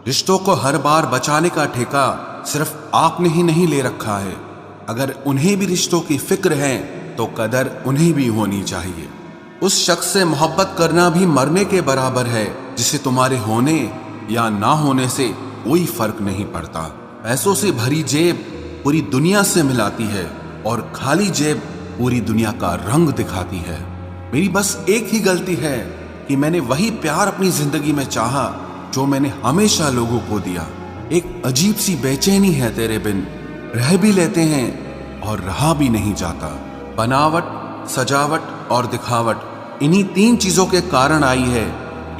रिश्तों को हर बार बचाने का ठेका सिर्फ आपने ही नहीं ले रखा है। अगर उन्हें भी रिश्तों की फिक्र है तो कदर उन्हें भी होनी चाहिए। उस शख्स से मोहब्बत करना भी मरने के बराबर है जिसे तुम्हारे होने या ना होने से कोई फर्क नहीं पड़ता। पैसों से भरी जेब पूरी दुनिया से मिलाती है और खाली जेब पूरी दुनिया का रंग दिखाती है। मेरी बस एक ही गलती है कि मैंने वही प्यार अपनी जिंदगी में चाहा जो मैंने हमेशा लोगों को दिया। एक अजीब सी बेचैनी है तेरे बिन, रह भी लेते हैं और रहा भी नहीं जाता। बनावट, सजावट और दिखावट, इन्हीं 3 चीजों के कारण आई है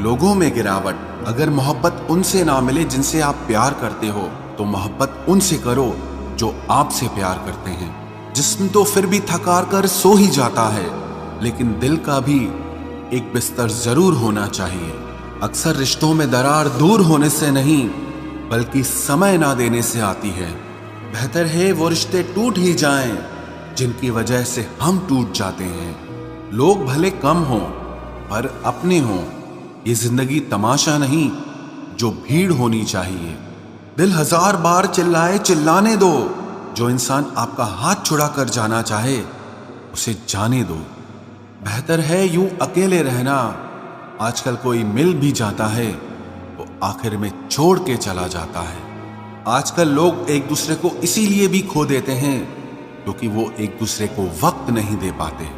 लोगों में गिरावट। अगर मोहब्बत उनसे ना मिले जिनसे आप प्यार करते हो तो मोहब्बत उनसे करो जो आपसे प्यार करते हैं। जिस्म तो फिर भी थकार कर सो ही जाता है, लेकिन दिल का भी एक बिस्तर जरूर होना चाहिए। अक्सर रिश्तों में दरार दूर होने से नहीं बल्कि समय ना देने से आती है। बेहतर है वो रिश्ते टूट ही जाएं जिनकी वजह से हम टूट जाते हैं। लोग भले कम हों पर अपने हों। ये जिंदगी तमाशा नहीं जो भीड़ होनी चाहिए। दिल 1000 बार चिल्लाए चिल्लाने दो। जो इंसान आपका हाथ छुड़ा कर जाना चाहे उसे जाने दो। बेहतर है यूं अकेले रहना। आजकल कोई मिल भी जाता है तो आखिर में छोड़ के चला जाता है। आजकल लोग एक दूसरे को इसीलिए भी खो देते हैं क्योंकि वो एक दूसरे को वक्त नहीं दे पाते।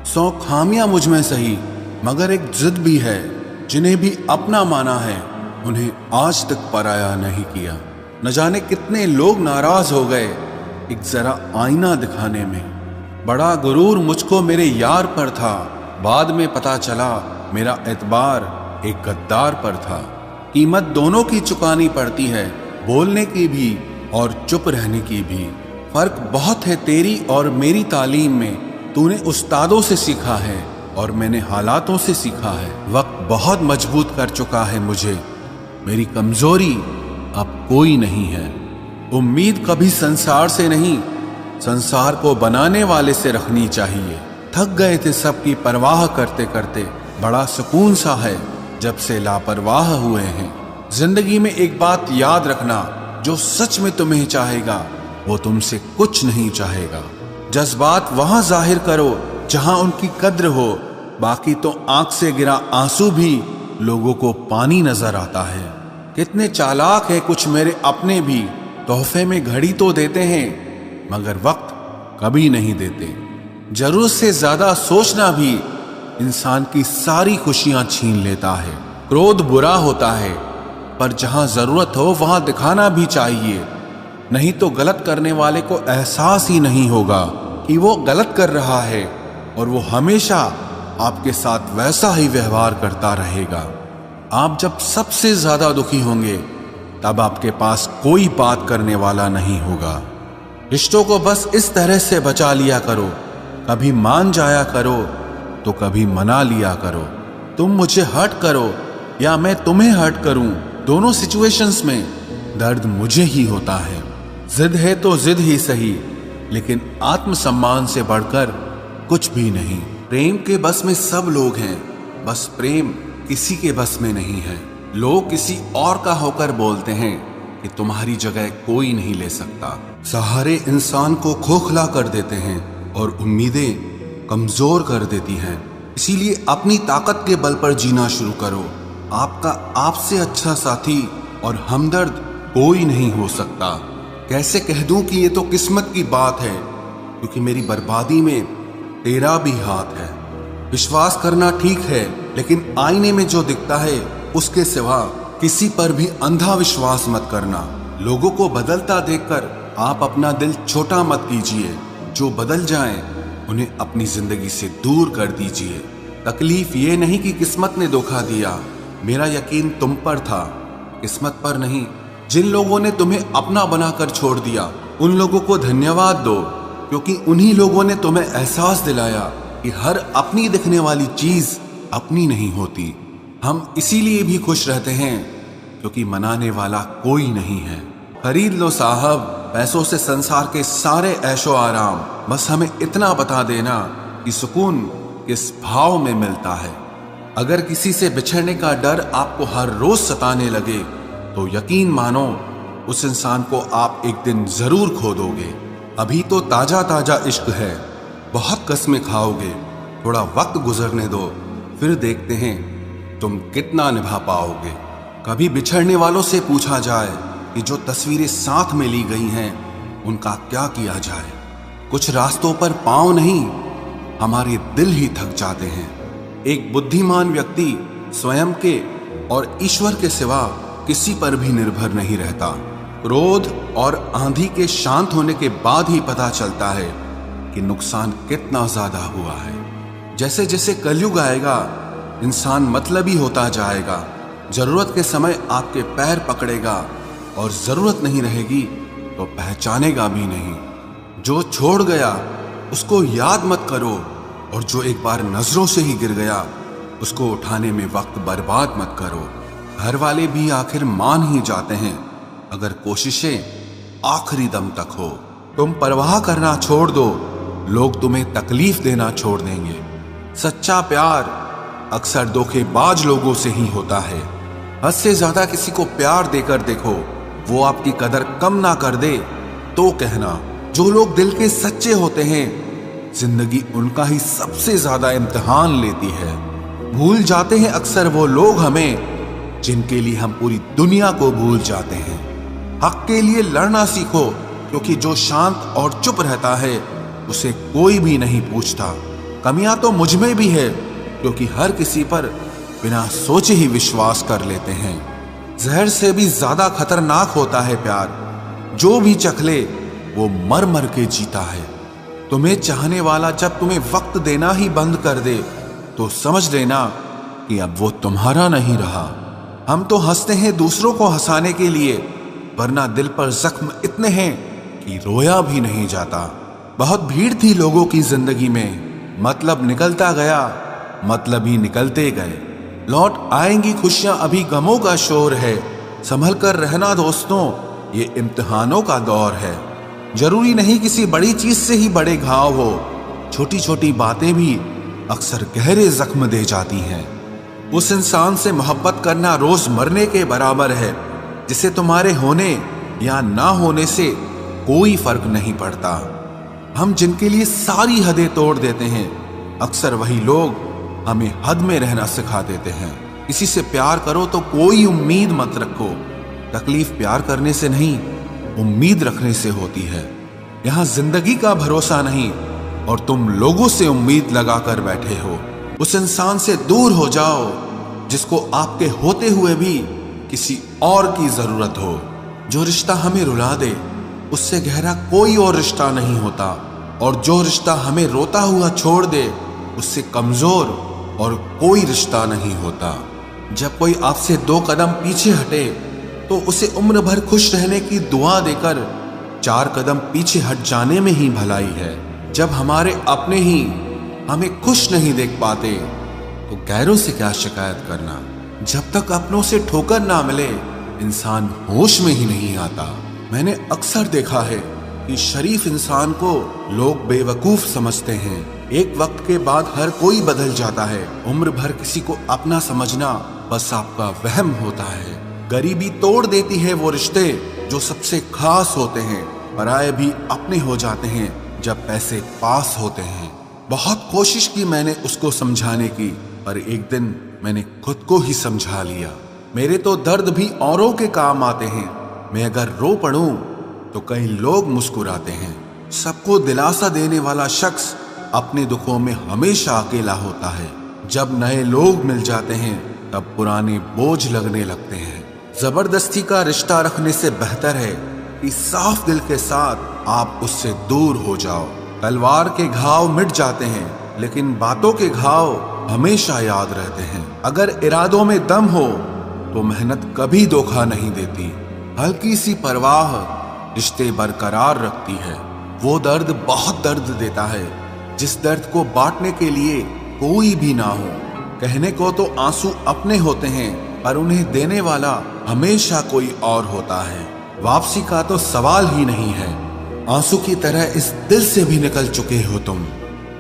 100 खामियां मुझ में सही मगर एक जिद भी है। जिन्हें भी अपना माना है उन्हें आज तक पराया नहीं किया। न जाने कितने लोग नाराज हो गए एक जरा आईना दिखाने में। बड़ा गुरूर मुझको मेरे यार पर था, बाद में पता चला मेरा एतबार एक गद्दार पर था। कीमत दोनों की चुकानी पड़ती है, बोलने की भी और चुप रहने की भी। फर्क बहुत है तेरी और मेरी तालीम में। तूने उस्तादों से सीखा है और मैंने हालातों से सीखा है। वक्त बहुत मजबूत कर चुका है मुझे। मेरी कमजोरी अब कोई नहीं है। उम्मीद कभी संसार से नहीं, संसार को बनाने वाले से रखनी चाहिए। थक गए थे सबकी परवाह करते करते। बड़ा सुकून सा है जब से लापरवाह हुए हैं। जिंदगी में एक बात याद रखना, जो सच में तुम्हें चाहेगा वो तुमसे कुछ नहीं चाहेगा। जज्बात वहां जाहिर करो जहां उनकी कद्र हो, बाकी तो आंख से गिरा आंसू भी लोगों को पानी नजर आता है। कितने चालाक है कुछ मेरे अपने भी, तोहफे में घड़ी तो देते हैं मगर वक्त कभी नहीं देते। जरूरत से ज्यादा सोचना भी इंसान की सारी खुशियां छीन लेता है। क्रोध बुरा होता है पर जहां जरूरत हो वहां दिखाना भी चाहिए, नहीं तो गलत करने वाले को एहसास ही नहीं होगा कि वो गलत कर रहा है और वो हमेशा आपके साथ वैसा ही व्यवहार करता रहेगा। आप जब सबसे ज्यादा दुखी होंगे तब आपके पास कोई बात करने वाला नहीं होगा। रिश्तों को बस इस तरह से बचा लिया करो, कभी मान जाया करो तो कभी मना लिया करो। तुम मुझे हर्ट करो या मैं तुम्हें हर्ट करूं, दोनों सिचुएशंस में दर्द मुझे ही होता है। जिद है तो जिद ही सही, लेकिन आत्मसम्मान से बढ़कर कुछ भी नहीं। प्रेम के बस में सब लोग हैं, बस प्रेम किसी के बस में नहीं है। लोग किसी और का होकर बोलते हैं कि तुम्हारी जगह कोई नहीं ले सकता। सहारे इंसान को खोखला कर देते हैं और उम्मीदें कमजोर कर देती हैं। इसीलिए अपनी ताकत के बल पर जीना शुरू करो। आपका आपसे अच्छा साथी और हमदर्द कोई नहीं हो सकता। कैसे कह दूं कि ये तो किस्मत की बात है, क्योंकि मेरी बर्बादी में तेरा भी हाथ है। विश्वास करना ठीक है, लेकिन आईने में जो दिखता है उसके सिवा किसी पर भी अंधा विश्वास मत करना। लोगों को बदलता देखकर आप अपना दिल छोटा मत कीजिए। जो बदल जाएं उन्हें अपनी जिंदगी से दूर कर दीजिए। तकलीफ ये नहीं कि किस्मत ने धोखा दिया, मेरा यकीन तुम पर था, किस्मत पर नहीं। जिन लोगों ने तुम्हें अपना बनाकर छोड़ दिया उन लोगों को धन्यवाद दो, क्योंकि उन्हीं लोगों ने तुम्हें एहसास दिलाया कि हर अपनी दिखने वाली चीज अपनी नहीं होती। हम इसीलिए भी खुश रहते हैं क्योंकि मनाने वाला कोई नहीं है। खरीद लो साहब पैसों से संसार के सारे ऐशो आराम, बस हमें इतना बता देना कि सुकून किस भाव में मिलता है। अगर किसी से बिछड़ने का डर आपको हर रोज सताने लगे तो यकीन मानो उस इंसान को आप एक दिन जरूर खो दोगे। अभी तो ताजा ताजा इश्क है, बहुत कस्में खाओगे, थोड़ा वक्त गुजरने दो, फिर देखते हैं तुम कितना निभा पाओगे। कभी बिछड़ने वालों से पूछा जाए कि जो तस्वीरें साथ में ली गई हैं उनका क्या किया जाए। कुछ रास्तों पर पांव नहीं, हमारे दिल ही थक जाते हैं। एक बुद्धिमान व्यक्ति स्वयं के और ईश्वर के सिवा किसी पर भी निर्भर नहीं रहता। क्रोध और आंधी के शांत होने के बाद ही पता चलता है कि नुकसान कितना ज्यादा हुआ है। जैसे जैसे कलयुग आएगा इंसान मतलबी होता जाएगा। जरूरत के समय आपके पैर पकड़ेगा और जरूरत नहीं रहेगी तो पहचानेगा भी नहीं। जो छोड़ गया उसको याद मत करो, और जो एक बार नजरों से ही गिर गया उसको उठाने में वक्त बर्बाद मत करो। घर वाले भी आखिर मान ही जाते हैं अगर कोशिशें आखिरी दम तक हो। तुम परवाह करना छोड़ दो, लोग तुम्हें तकलीफ देना छोड़ देंगे। सच्चा प्यार अक्सर धोखेबाज लोगों से ही होता है। हद से ज्यादा किसी को प्यार देकर देखो, वो आपकी कदर कम ना कर दे तो कहना। जो लोग दिल के सच्चे होते हैं जिंदगी उनका ही सबसे ज्यादा इम्तिहान लेती है। भूल जाते हैं अक्सर वो लोग हमें जिनके लिए हम पूरी दुनिया को भूल जाते हैं। हक के लिए लड़ना सीखो, क्योंकि जो शांत और चुप रहता है उसे कोई भी नहीं पूछता। कमियां तो मुझ में भी है, क्योंकि हर किसी पर बिना सोचे ही विश्वास कर लेते हैं। जहर से भी ज्यादा खतरनाक होता है प्यार। जो भी चख ले वो मर मर के जीता है। तुम्हें चाहने वाला जब तुम्हें वक्त देना ही बंद कर दे तो समझ लेना कि अब वो तुम्हारा नहीं रहा। हम तो हंसते हैं दूसरों को हंसाने के लिए, वरना दिल पर जख्म इतने हैं कि रोया भी नहीं जाता। बहुत भीड़ थी लोगों की जिंदगी में, मतलब निकलता गया, मतलब ही निकलते गए। लौट आएंगी खुशियां, अभी गमों का शोर है। संभल कर रहना दोस्तों, ये इम्तिहानों का दौर है। जरूरी नहीं किसी बड़ी चीज से ही बड़े घाव हो, छोटी छोटी बातें भी अक्सर गहरे जख्म दे जाती हैं। उस इंसान से मोहब्बत करना रोज मरने के बराबर है, जिसे तुम्हारे होने या ना होने से कोई फर्क नहीं पड़ता। हम जिनके लिए सारी हदें तोड़ देते हैं, अक्सर वही लोग हमें हद में रहना सिखा देते हैं। किसी से प्यार करो तो कोई उम्मीद मत रखो। तकलीफ प्यार करने से नहीं, उम्मीद रखने से होती है। यहाँ जिंदगी का भरोसा नहीं और तुम लोगों से उम्मीद लगाकर बैठे हो। उस इंसान से दूर हो जाओ जिसको आपके होते हुए भी किसी और की जरूरत हो। जो रिश्ता हमें रुला दे उससे गहरा कोई और रिश्ता नहीं होता, और जो रिश्ता हमें रोता हुआ छोड़ दे उससे कमजोर और कोई रिश्ता नहीं होता। जब कोई आपसे 2 कदम पीछे हटे तो उसे उम्र भर खुश रहने की दुआ देकर 4 कदम पीछे हट जाने में ही भलाई है। जब हमारे अपने ही हमें खुश नहीं देख पाते तो गैरों से क्या शिकायत करना। जब तक अपनों से ठोकर ना मिले इंसान होश में ही नहीं आता। मैंने अक्सर देखा है कि शरीफ इंसान को लोग बेवकूफ समझते हैं। एक वक्त के बाद हर कोई बदल जाता है। उम्र भर किसी को अपना समझना बस आपका वहम होता है। गरीबी तोड़ देती है वो रिश्ते जो सबसे खास होते हैं। पराये भी अपने हो जाते हैं जब पैसे पास होते हैं। बहुत कोशिश की मैंने उसको समझाने की, पर एक दिन मैंने खुद को ही समझा लिया। मेरे तो दर्द भी औरों के काम आते हैं। मैं अगर रो पड़ूं तो कई लोग मुस्कुराते हैं। सबको दिलासा देने वाला शख्स अपने दुखों में हमेशा अकेला होता है। जब नए लोग मिल जाते हैं तब पुराने बोझ लगने लगते हैं। जबरदस्ती का रिश्ता रखने से बेहतर है कि साफ दिल के साथ आप उससे दूर हो जाओ। तलवार के घाव मिट जाते हैं, लेकिन बातों के घाव हमेशा याद रहते हैं। अगर इरादों में दम हो तो मेहनत कभी धोखा नहीं देती। हल्की सी परवाह रिश्ते बरकरार रखती है। वो दर्द बहुत दर्द देता है जिस दर्द को बांटने के लिए कोई भी ना हो। कहने को तो आंसू अपने होते हैं, पर उन्हें देने वाला हमेशा कोई और होता है। वापसी का तो सवाल ही नहीं है। आंसू की तरह इस दिल से भी निकल चुके हो तुम।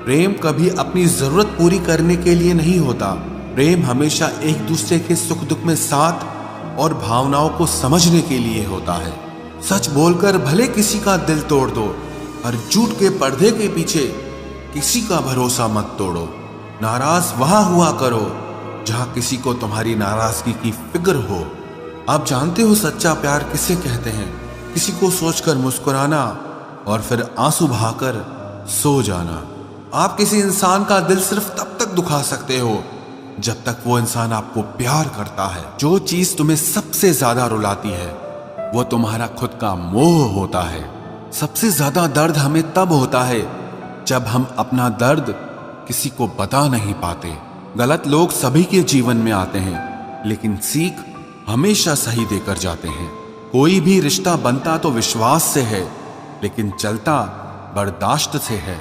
प्रेम कभी अपनी जरूरत पूरी करने के लिए नहीं होता। प्रेम हमेशा एक दूसरे के सुख दुख में साथ और भावनाओं को समझने के लिए होता है। सच बोलकर भले किसी का दिल तोड़ दो, और झूठ के पर्दे के पीछे किसी का भरोसा मत तोड़ो। नाराज वहां हुआ करो जहां किसी को तुम्हारी नाराजगी की फिक्र हो। आप जानते हो सच्चा प्यार किसे कहते हैं? किसी को सोचकर मुस्कुराना और फिर आंसू बहाकर सो जाना। आप किसी इंसान का दिल सिर्फ तब तक दुखा सकते हो जब तक वो इंसान आपको प्यार करता है। जो चीज तुम्हें सबसे ज्यादा रुलाती है वो तुम्हारा खुद का मोह होता है। सबसे ज्यादा दर्द हमें तब होता है जब हम अपना दर्द किसी को बता नहीं पाते। गलत लोग सभी के जीवन में आते हैं, लेकिन सीख हमेशा सही देकर जाते हैं। कोई भी रिश्ता बनता तो विश्वास से है, लेकिन चलता बर्दाश्त से है।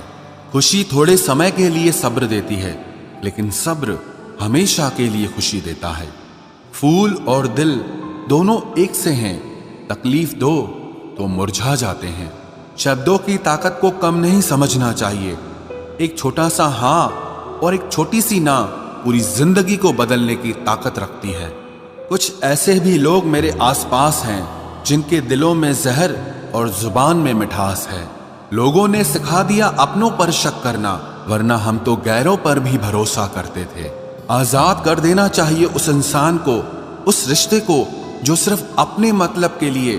खुशी थोड़े समय के लिए सब्र देती है, लेकिन सब्र हमेशा के लिए खुशी देता है। फूल और दिल दोनों एक से हैं, तकलीफ दो तो मुरझा जाते हैं। शब्दों की ताकत को कम नहीं समझना चाहिए। एक छोटा सा हाँ और एक छोटी सी ना पूरी जिंदगी को बदलने की ताकत रखती है। कुछ ऐसे भी लोग मेरे आसपास हैं जिनके दिलों में जहर और जुबान में मिठास है। लोगों ने सिखा दिया अपनों पर शक करना, वरना हम तो गैरों पर भी भरोसा करते थे। आजाद कर देना चाहिए उस इंसान को, उस रिश्ते को जो सिर्फ अपने मतलब के लिए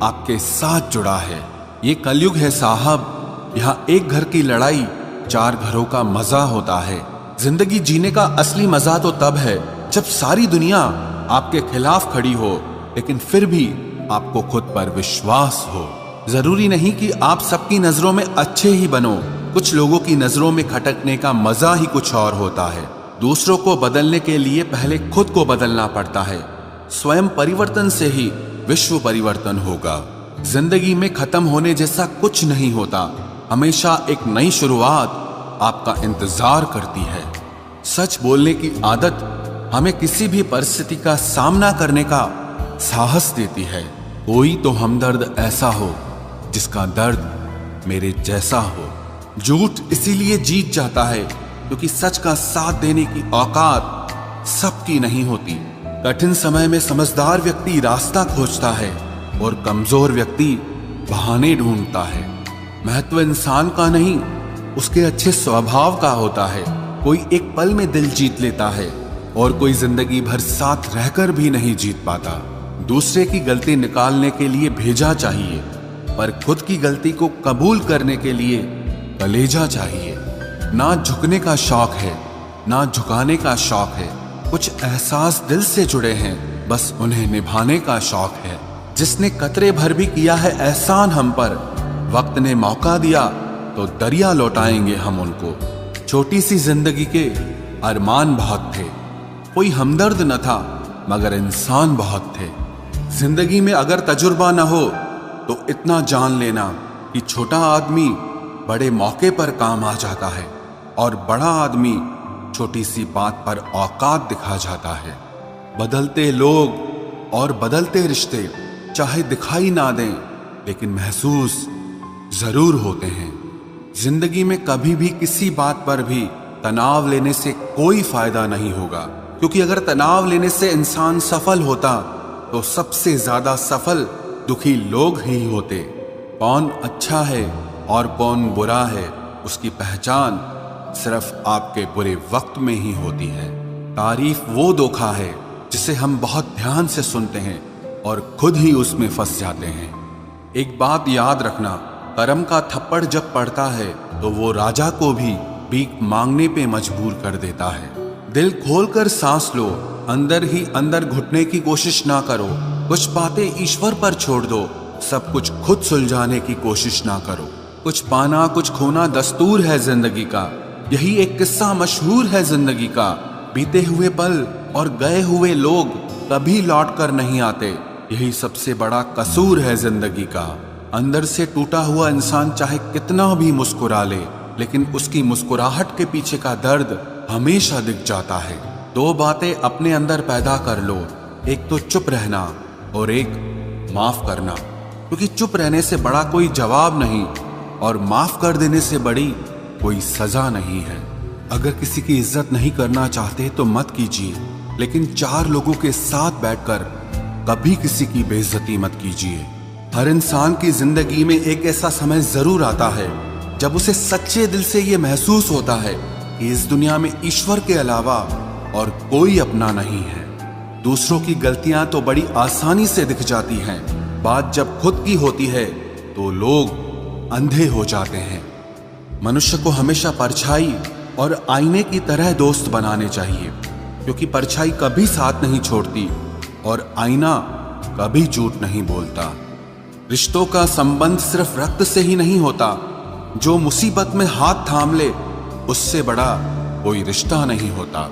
आपके साथ जुड़ा है। ये कलयुग है साहब, यहाँ एक घर की लड़ाई 4 घरों का मजा होता है। जिंदगी जीने का असली मजा तो तब है जब सारी दुनिया आपके खिलाफ खड़ी हो, लेकिन फिर भी आपको खुद पर विश्वास हो। जरूरी नहीं कि आप सबकी नजरों में अच्छे ही बनो। कुछ लोगों की नजरों में खटकने का मजा ही कुछ और होता है। दूसरों को बदलने के लिए पहले खुद को बदलना पड़ता है। स्वयं परिवर्तन से ही विश्व परिवर्तन होगा। जिंदगी में खत्म होने जैसा कुछ नहीं होता। हमेशा एक नई शुरुआत आपका इंतजार करती है। सच बोलने की आदत हमें किसी भी परिस्थिति का सामना करने का साहस देती है। कोई तो हमदर्द ऐसा हो जिसका दर्द मेरे जैसा हो। झूठ इसीलिए जीत जाता है क्योंकि सच का साथ देने की औकात सबकी नहीं होती। कठिन समय में समझदार व्यक्ति रास्ता खोजता है और कमजोर व्यक्ति बहाने ढूंढता है। महत्व इंसान का नहीं, उसके अच्छे स्वभाव का होता है। कोई एक पल में दिल जीत लेता है और कोई जिंदगी भर साथ रहकर भी नहीं जीत पाता। दूसरे की गलती निकालने के लिए भेजा चाहिए, पर खुद की गलती को कबूल करने के लिए कलेजा चाहिए। ना झुकने का शौक है, ना झुकाने का शौक है। कुछ एहसास दिल से जुड़े हैं, बस उन्हें निभाने का शौक है। जिसने कतरे भर भी किया है एहसान हम पर, वक्त ने मौका दिया तो दरिया लौटाएंगे हम उनको। छोटी सी जिंदगी के अरमान बहुत थे, कोई हमदर्द न था मगर इंसान बहुत थे। जिंदगी में अगर तजुर्बा न हो तो इतना जान लेना कि छोटा आदमी बड़े मौके पर काम आ जाता है और बड़ा आदमी छोटी सी बात पर औकात दिखा जाता है। बदलते लोग और बदलते रिश्ते चाहे दिखाई ना दें, लेकिन महसूस जरूर होते हैं। जिंदगी में कभी भी किसी बात पर भी तनाव लेने से कोई फायदा नहीं होगा, क्योंकि अगर तनाव लेने से इंसान सफल होता तो सबसे ज्यादा सफल दुखी लोग ही होते। कौन अच्छा है और कौन बुरा है, उसकी पहचान सिर्फ आपके बुरे वक्त में ही होती है। तारीफ वो धोखा है जिसे हम बहुत ध्यान से सुनते हैं और खुद ही उसमें फंस जाते हैं। एक बात याद रखना, करम का थप्पड़ जब पड़ता है तो वो राजा को भी भीख मांगने पे मजबूर कर देता है। दिल खोलकर सांस लो, अंदर ही अंदर घुटने की कोशिश ना करो। कुछ बातें ईश्वर पर छोड़ दो, सब कुछ खुद सुलझाने की कोशिश ना करो। कुछ पाना कुछ खोना दस्तूर है जिंदगी का, यही एक किस्सा मशहूर है जिंदगी का। बीते हुए पल और गए हुए लोग कभी लौट कर नहीं आते, यही सबसे बड़ा कसूर है जिंदगी का। अंदर से टूटा हुआ इंसान चाहे कितना भी मुस्कुरा ले, लेकिन उसकी मुस्कुराहट के पीछे का दर्द हमेशा दिख जाता है। 2 बातें अपने अंदर पैदा कर लो, एक तो चुप रहना और एक माफ करना, क्योंकि चुप रहने से बड़ा कोई जवाब नहीं और माफ कर देने से बड़ी कोई सजा नहीं है। अगर किसी की इज्जत नहीं करना चाहते तो मत कीजिए, लेकिन 4 लोगों के साथ बैठकर कभी किसी की बेइज्जती मत कीजिए। हर इंसान की जिंदगी में एक ऐसा समय जरूर आता है जब उसे सच्चे दिल से ये महसूस होता है कि इस दुनिया में ईश्वर के अलावा और कोई अपना नहीं है। दूसरों की गलतियां तो बड़ी आसानी से दिख जाती हैं, बात जब खुद की होती है तो लोग अंधे हो जाते हैं। मनुष्य को हमेशा परछाई और आईने की तरह दोस्त बनाने चाहिए, क्योंकि परछाई कभी साथ नहीं छोड़ती और आईना कभी झूठ नहीं बोलता। रिश्तों का संबंध सिर्फ रक्त से ही नहीं होता, जो मुसीबत में हाथ थाम ले उससे बड़ा कोई रिश्ता नहीं होता।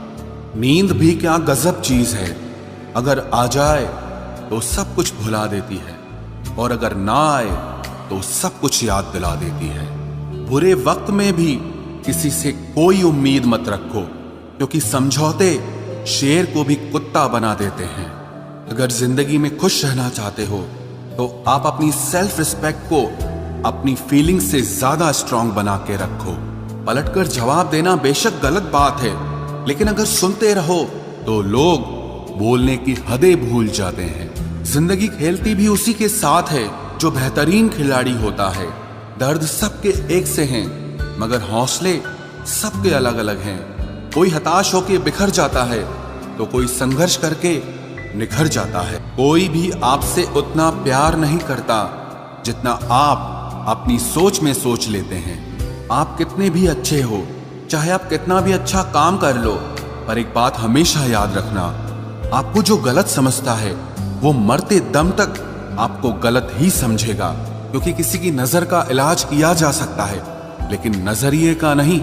नींद भी क्या गजब चीज है, अगर आ जाए तो सब कुछ भुला देती है और अगर ना आए तो सब कुछ याद दिला देती है। बुरे वक्त में भी किसी से कोई उम्मीद मत रखो, क्योंकि समझौते शेर को भी कुत्ता बना देते हैं। अगर जिंदगी में खुश रहना चाहते हो तो आप अपनी सेल्फ रिस्पेक्ट को अपनी फीलिंग से ज्यादा स्ट्रांग बना के रखो। पलटकर जवाब देना बेशक गलत बात है, लेकिन अगर सुनते रहो तो लोग बोलने की हदें भूल जाते हैं। जिंदगी खेलती भी उसी के साथ है जो बेहतरीन खिलाड़ी होता है। दर्द सबके एक से हैं, मगर हौसले सबके अलग अलग हैं। कोई हताश होकर बिखर जाता है तो कोई संघर्ष करके निखर जाता है। कोई भी आपसे उतना प्यार नहीं करता जितना आप अपनी सोच में सोच लेते हैं। आप कितने भी अच्छे हो, चाहे आप कितना भी अच्छा काम कर लो, पर एक बात हमेशा याद रखना, आपको जो गलत समझता है वो मरते दम तक आपको गलत ही समझेगा। क्योंकि किसी की नजर का इलाज किया जा सकता है, लेकिन नजरिए का नहीं।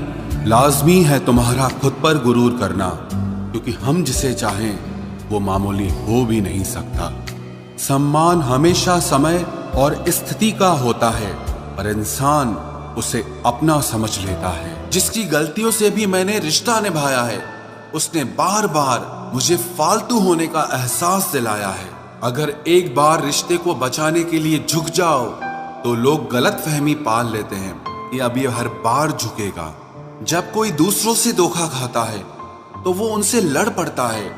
लाजमी है तुम्हारा खुद पर गुरूर करना, क्योंकि हम जिसे चाहें वो मामूली हो भी नहीं सकता। सम्मान हमेशा समय और स्थिति का होता है, पर इंसान उसे अपना समझ लेता है। जिसकी गलतियों से भी मैंने रिश्ता निभाया है, उसने बार बार मुझे फालतू होने का एहसास दिलाया है। अगर एक बार रिश्ते को बचाने के लिए झुक जाओ तो लोग गलत फहमी पाल लेते हैं कि अब ये हर बार झुकेगा। जब कोई दूसरों से धोखा खाता है तो वो उनसे लड़ पड़ता है,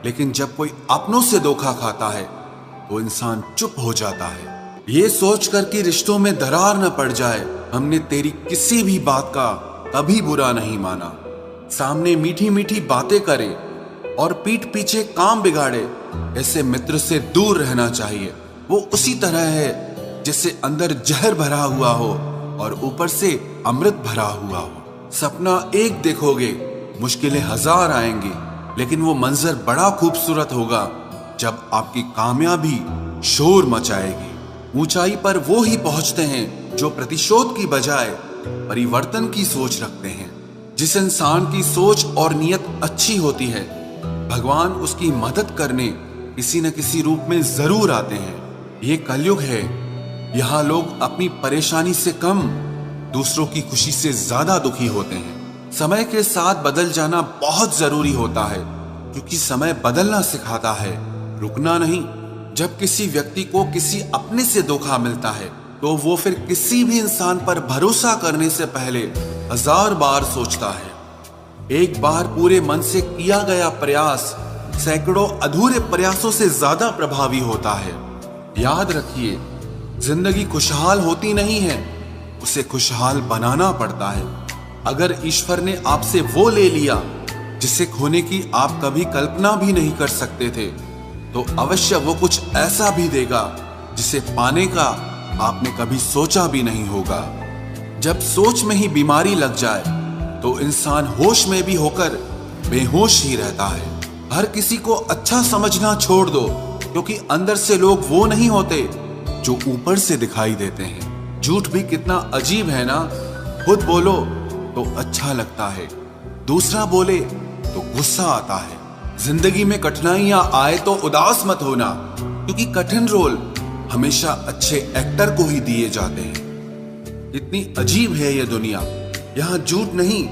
लेकिन जब कोई अपनों से धोखा खाता है तो इंसान चुप हो जाता है। ये सोचकर कि रिश्तों में दरार न पड़ जाए, हमने तेरी किसी भी बात का कभी बुरा नहीं माना। सामने मीठी मीठी बातें करे और पीठ पीछे काम बिगाड़े, ऐसे मित्र से दूर रहना चाहिए। वो उसी तरह है जिससे अंदर जहर भरा हुआ हो और ऊपर से अमृत भरा हुआ हो। सपना एक देखोगे, मुश्किलें हजार आएंगी, लेकिन वो मंजर बड़ा खूबसूरत होगा जब आपकी कामयाबी शोर मचाएगी। ऊंचाई पर वो ही पहुंचते हैं जो प्रतिशोध की बजाय परिवर्तन की सोच रखते हैं। जिस इंसान की सोच और नियत अच्छी होती है, भगवान उसकी मदद करने किसी न किसी रूप में जरूर आते हैं। ये कलयुग है, यहाँ लोग अपनी परेशानी से कम दूसरों की खुशी से ज्यादा दुखी होते हैं। समय के साथ बदल जाना बहुत जरूरी होता है, क्योंकि समय बदलना सिखाता है, रुकना नहीं। जब किसी व्यक्ति को किसी अपने से धोखा मिलता है तो वो फिर किसी भी इंसान पर भरोसा करने से पहले 1000 बार सोचता है। एक बार पूरे मन से किया गया प्रयास सैकड़ों अधूरे प्रयासों से ज्यादा प्रभावी होता है। याद रखिए, जिंदगी खुशहाल होती नहीं है, उसे खुशहाल बनाना पड़ता है। अगर ईश्वर ने आपसे वो ले लिया जिसे खोने की आप कभी कल्पना भी नहीं कर सकते थे, तो अवश्य वो कुछ ऐसा भी देगा जिसे पाने का आपने कभी सोचा भी नहीं होगा। जब सोच में ही बीमारी लग जाए तो इंसान होश में भी होकर बेहोश ही रहता है। हर किसी को अच्छा समझना छोड़ दो, क्योंकि अंदर से लोग वो नहीं होते जो ऊपर से दिखाई देते हैं। झूठ भी कितना अजीब है ना, खुद बोलो तो अच्छा लगता है, दूसरा बोले तो गुस्सा आता है। जिंदगी में कठिनाइयां आए तो उदास मत होना, क्योंकि कठिन रोल हमेशा अच्छे एक्टर को ही दिए जाते हैं। इतनी अजीब है ये दुनिया, यहाँ झूठ नहीं,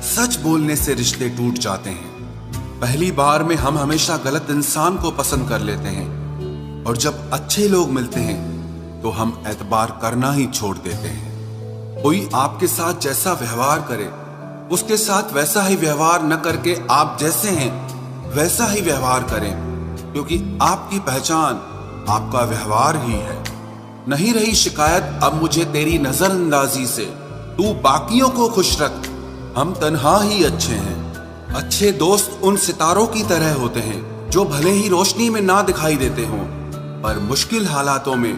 सच बोलने से रिश्ते टूट जाते हैं। पहली बार में हम हमेशा गलत इंसान को पसंद कर लेते हैं, और जब अच्छे लोग मिलते हैं तो हम एतबार करना ही छोड़ देते हैं। कोई आपके साथ जैसा व्यवहार करे, उसके साथ वैसा ही व्यवहार न करके आप जैसे हैं वैसा ही व्यवहार करें, क्योंकि आपकी पहचान आपका व्यवहार ही है। नहीं रही शिकायत अब मुझे तेरी नजरअंदाजी से, तू बाकियों को खुश रख, हम तन्हा ही अच्छे हैं। अच्छे दोस्त उन सितारों की तरह होते हैं जो भले ही रोशनी में ना दिखाई देते हों पर मुश्किल हालातों में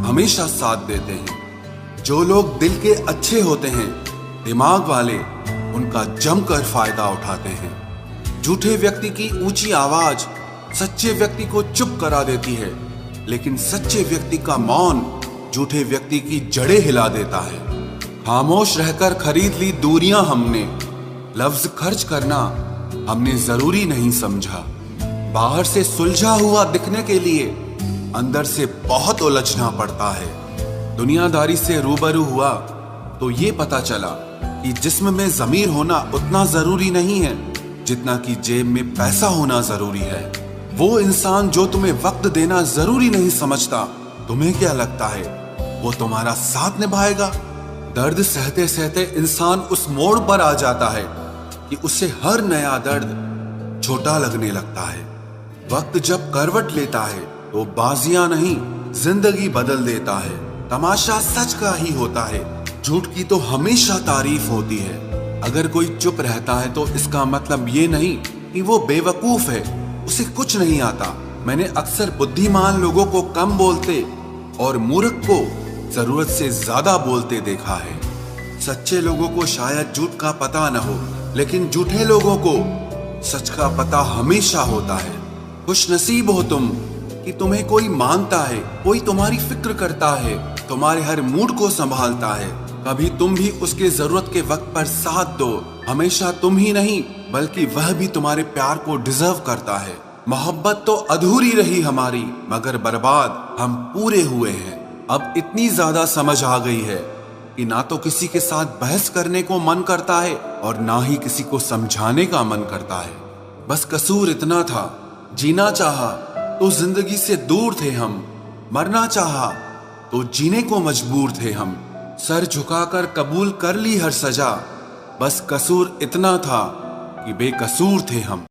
हमेशा साथ देते हैं। जो लोग दिल के अच्छे होते हैं, दिमाग वाले, उनका जमकर फायदा उठाते हैं। झूठे व्यक्ति की ऊंची आवाज सच्चे व्यक्ति को चुप करा देती है, लेकिन सच्चे व्यक्ति का मौन झूठे व्यक्ति की जड़ें हिला देता है। खामोश रहकर खरीद ली दूरियां हमने, लफ्ज खर्च करना हमने जरूरी नहीं समझा। बाहर से सुलझा हुआ दिखने के लिए अंदर से बहुत उलझना पड़ता है। दुनियादारी से रूबरू हुआ तो ये पता चला कि जिस्म में ज़मीर होना उतना जरूरी नहीं है जितना कि जेब में पैसा होना जरूरी है। वो इंसान जो तुम्हें वक्त देना जरूरी नहीं समझता, तुम्हें क्या लगता है वो तुम्हारा साथ निभाएगा? दर्द सहते सहते इंसान उस मोड़ पर आ जाता है कि उसे हर नया दर्द छोटा लगने लगता है। वक्त जब करवट लेता है तो बाजियां नहीं जिंदगी बदल देता है। तमाशा सच का ही होता है, झूठ की तो हमेशा तारीफ होती है। अगर कोई चुप रहता है तो इसका मतलब ये नहीं कि वो बेवकूफ है, उसे कुछ नहीं आता। मैंने अक्सर बुद्धिमान लोगों को कम बोलते और मूर्ख को जरूरत से ज्यादा बोलते देखा है। सच्चे लोगों को शायद झूठ का पता न हो, लेकिन झूठे लोगों को सच का पता हमेशा होता है। खुशनसीब हो तुम कि तुम्हें कोई मानता है, कोई तुम्हारी फिक्र करता है, तुम्हारे हर मूड को संभालता है। कभी तुम भी उसके जरूरत के वक्त पर साथ दो। हमेशा तुम ही नहीं बल्कि वह भी तुम्हारे प्यार को डिजर्व करता है। मोहब्बत तो अधूरी रही हमारी, मगर बर्बाद हम पूरे हुए हैं। अब इतनी ज्यादा समझ आ गई है कि ना तो किसी के साथ बहस करने को मन करता है और ना ही किसी को समझाने का मन करता है। बस कसूर इतना था, जीना चाहा तो जिंदगी से दूर थे हम, मरना चाहा तो जीने को मजबूर थे हम। सर झुकाकर कबूल कर ली हर सजा, बस कसूर इतना था कि बेकसूर थे हम।